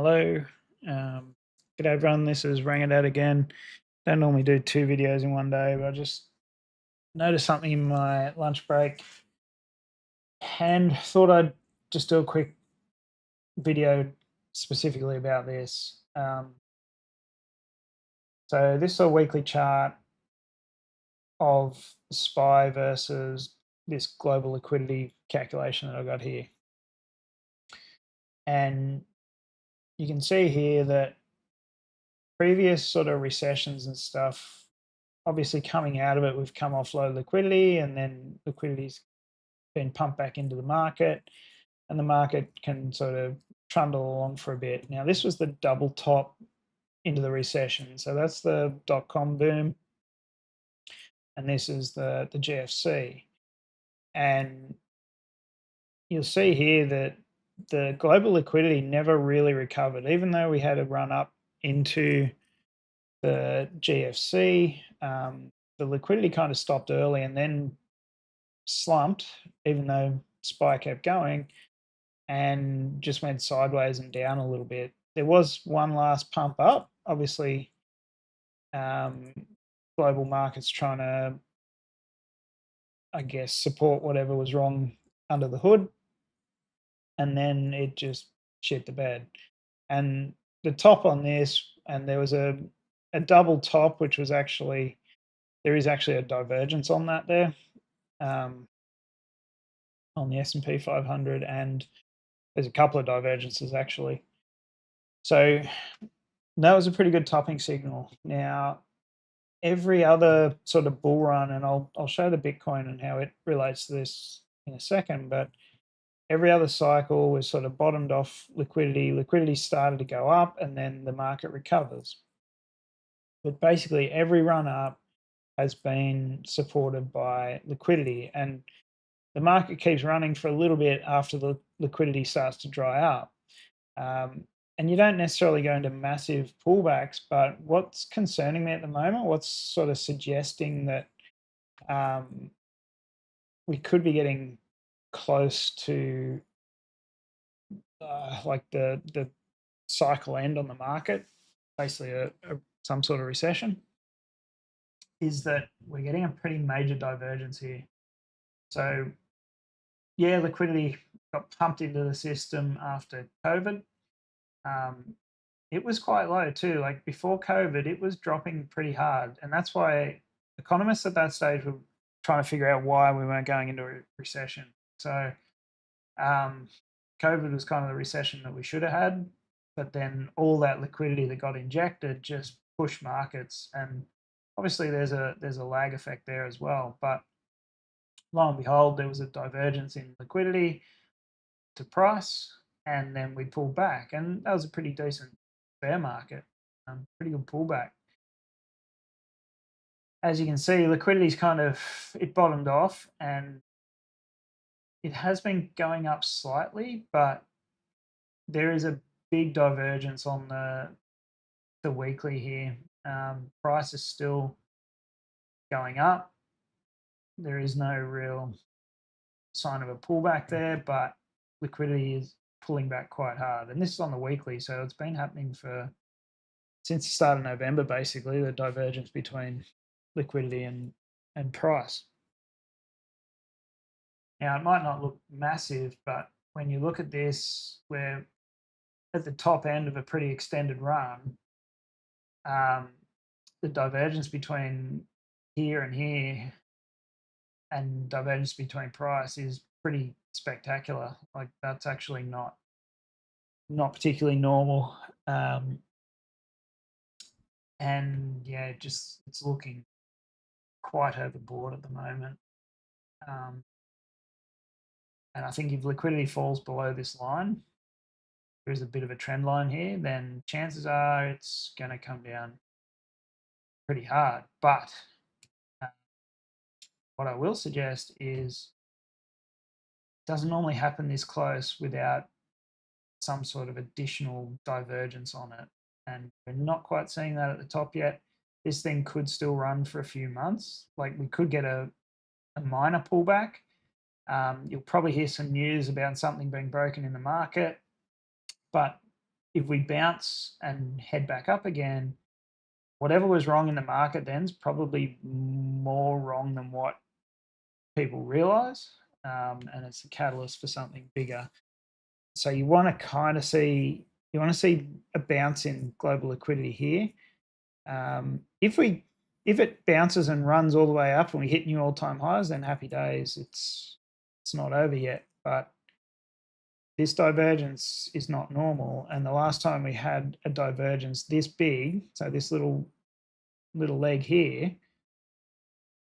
Hello. G'day everyone, this is Rangadad again. Don't normally do two videos in one day, but I just noticed something in my lunch break and thought I'd just do a quick video specifically about this. So this is a weekly chart of SPY versus this global liquidity calculation that I've got here. And you can see here that previous sort of recessions and stuff, obviously coming out of it, we've come off low liquidity and then liquidity's been pumped back into the market and the market can sort of trundle along for a bit. Now, this was the double top into the recession. So that's the dot-com boom and this is the GFC. And you'll see here that the global liquidity never really recovered, even though we had a run up into the GFC. The liquidity kind of stopped early and then slumped, even though SPY kept going, and just went sideways and down a little bit. There was one last pump up, obviously. Global markets trying to, I guess, support whatever was wrong under the hood, and then it just shit the bed. And the top on this, and there was a double top, which was actually, there is actually a divergence on that there, on the S&P 500, and there's a couple of divergences actually. So that was a pretty good topping signal. Now, every other sort of bull run, and I'll show the Bitcoin and how it relates to this in a second, but every other cycle was sort of bottomed off liquidity. Liquidity started to go up and then the market recovers. But basically every run up has been supported by liquidity, and the market keeps running for a little bit after the liquidity starts to dry up. And you don't necessarily go into massive pullbacks, but what's concerning me at the moment, what's sort of suggesting that we could be getting close to like the cycle end on the market, basically some sort of recession, is that we're getting a pretty major divergence here. So yeah, liquidity got pumped into the system after COVID. It was quite low too. Like before COVID, it was dropping pretty hard. And that's why economists at that stage were trying to figure out why we weren't going into a recession. So COVID was kind of the recession that we should have had. But then all that liquidity that got injected just pushed markets. And obviously there's a lag effect there as well. But lo and behold, there was a divergence in liquidity to price, and then we pulled back. And that was a pretty decent bear market, pretty good pullback. As you can see, liquidity's kind of, it bottomed off and it has been going up slightly, but there is a big divergence on the weekly here. Price is still going up. There is no real sign of a pullback there, but liquidity is pulling back quite hard. And this is on the weekly, so it's been happening since the start of November, basically, the divergence between liquidity and price. Now, it might not look massive, but when you look at this, we're at the top end of a pretty extended run. The divergence between here and here and divergence between price is pretty spectacular. Like that's actually not particularly normal. And yeah, it's looking quite overboard at the moment. And I think if liquidity falls below this line, there is a bit of a trend line here, then chances are it's going to come down pretty hard. But what I will suggest is it doesn't normally happen this close without some sort of additional divergence on it. And we're not quite seeing that at the top yet. This thing could still run for a few months. Like we could get a minor pullback. You'll probably hear some news about something being broken in the market. But if we bounce and head back up again, whatever was wrong in the market then is probably more wrong than what people realize, and it's a catalyst for something bigger. So you want to kind of see a bounce in global liquidity here. If it bounces and runs all the way up and we hit new all-time highs, then happy days. It's not over yet, but this divergence is not normal. And the last time we had a divergence this big, so this little leg here,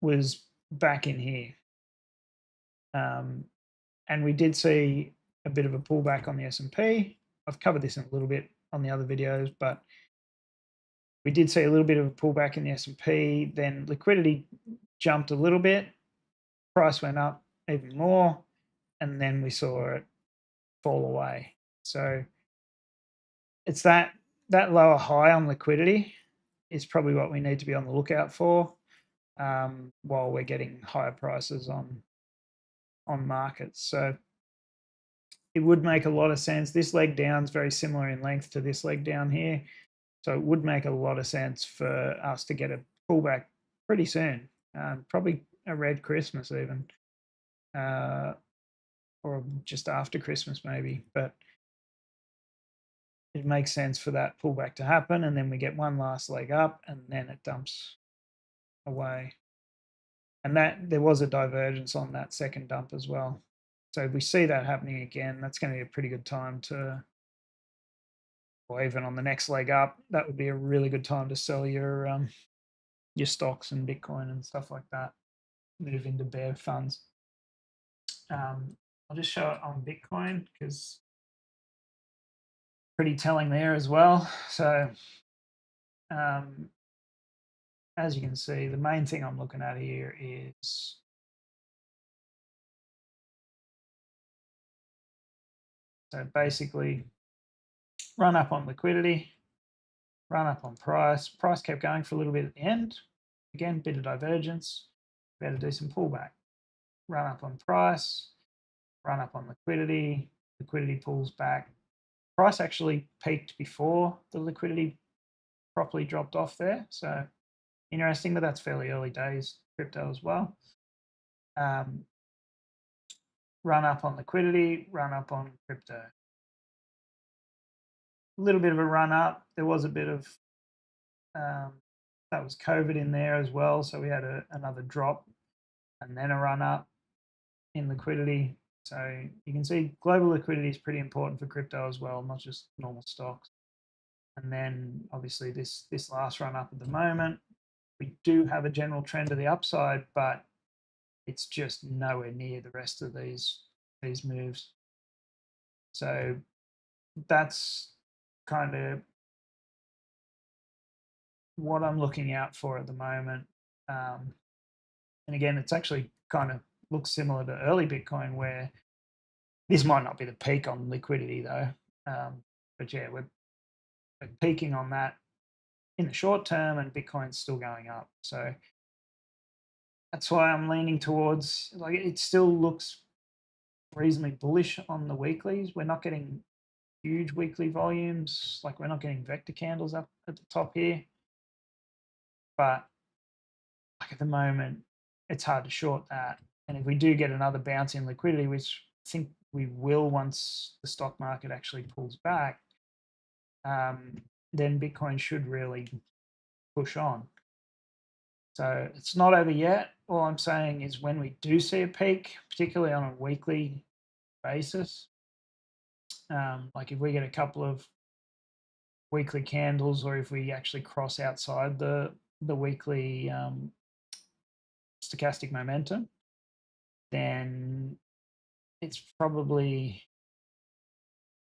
was back in here. And we did see a bit of a pullback on the S&P. I've covered this in a little bit on the other videos, but we did see a little bit of a pullback in the S&P. Then liquidity jumped a little bit, price went up even more, and then we saw it fall away. So it's that lower high on liquidity is probably what we need to be on the lookout for, while we're getting higher prices on markets. So it would make a lot of sense. This leg down is very similar in length to this leg down here. So it would make a lot of sense for us to get a pullback pretty soon, probably a red Christmas even, or just after Christmas maybe. But it makes sense for that pullback to happen, and then we get one last leg up, and then it dumps away. And that there was a divergence on that second dump as well. So if we see that happening again, that's going to be a pretty good time to, or even on the next leg up, that would be a really good time to sell your stocks and Bitcoin and stuff like that. Move into bear funds. I'll just show it on Bitcoin because pretty telling there as well. So as you can see, the main thing I'm looking at here is so basically run up on liquidity, run up on price. Price kept going for a little bit at the end. Again, bit of divergence. We had a decent pullback. Run up on price, run up on liquidity. Liquidity pulls back. Price actually peaked before the liquidity properly dropped off there. So interesting, but that's fairly early days crypto as well. Run up on liquidity, run up on crypto. A little bit of a run up. There was a bit of that was COVID in there as well. So we had another drop and then a run up in liquidity. So you can see global liquidity is pretty important for crypto as well, not just normal stocks. And then obviously this last run up at the moment, we do have a general trend to the upside, but it's just nowhere near the rest of these moves. So that's kind of what I'm looking out for at the moment. And again, it's actually kind of looks similar to early Bitcoin, where this might not be the peak on liquidity though. But yeah, we're peaking on that in the short term, and Bitcoin's still going up. So that's why I'm leaning towards, like, it still looks reasonably bullish on the weeklies. We're not getting huge weekly volumes, like we're not getting vector candles up at the top here. But like at the moment, it's hard to short that. And if we do get another bounce in liquidity, which I think we will once the stock market actually pulls back, then Bitcoin should really push on. So it's not over yet. All I'm saying is when we do see a peak, particularly on a weekly basis, like if we get a couple of weekly candles, or if we actually cross outside the weekly stochastic momentum, then it's probably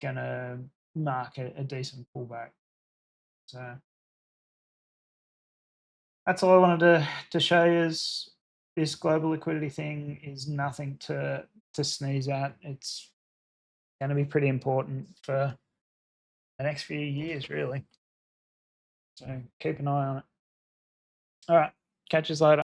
going to mark a decent pullback. So that's all I wanted to show you. Is this global liquidity thing is nothing to sneeze at. It's going to be pretty important for the next few years, really. So keep an eye on it. All right, catch us later.